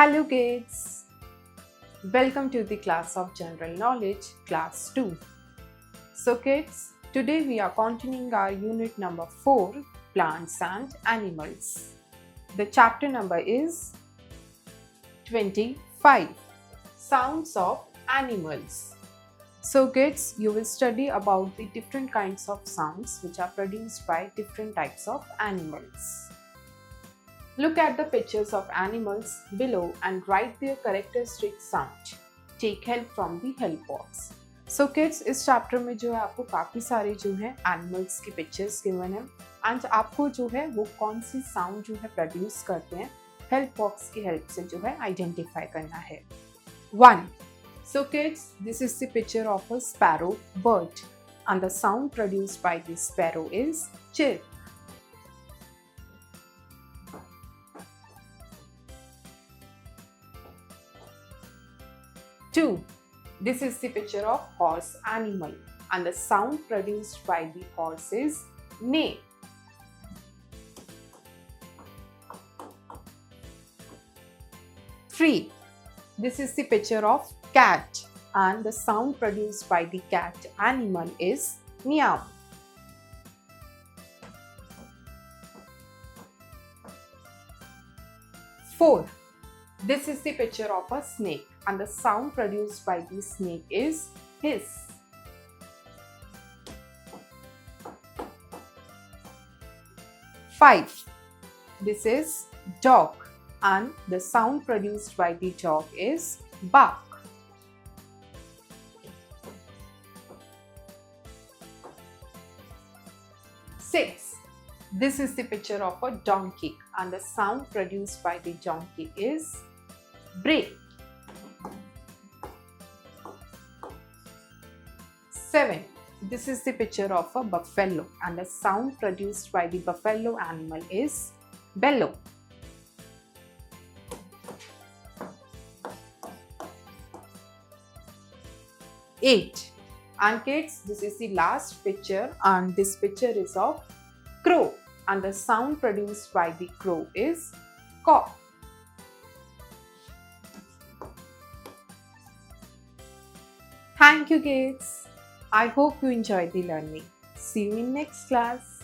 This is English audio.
Hello kids, welcome to the class of general knowledge, class 2. So kids, today we are continuing our unit number 4, plants and animals. The chapter number is 25, sounds of animals. So kids, you will study about the different kinds of sounds which are produced by different types of animals. Look at the pictures of animals below and write their characteristic sound. Take help from the help box. So kids, इस chapter में जो है आपको काफ़ी सारे जो है animals की पिक्चर्स गिवन है एंड आपको जो है वो कौन सी साउंड जो है प्रोड्यूस करते हैं हेल्प बॉक्स की हेल्प से जो है आइडेंटिफाई करना है. 1. So kids, this is the picture of a sparrow bird and the sound produced by the sparrow is chirp. 2. This is the picture of horse animal and the sound produced by the horse is neigh. 3. This is the picture of cat and the sound produced by the cat animal is meow. 4. This is the picture of a snake and the sound produced by the snake is hiss. 5. This is dog and the sound produced by the dog is bark. 6. This is the picture of a donkey and the sound produced by the donkey is bray. 7. This is the picture of a buffalo and the sound produced by the buffalo animal is bellow. 8. And kids, this is the last picture and this picture is of crow and the sound produced by the crow is caw. Thank you kids. I hope you enjoyed the learning. See you in next class.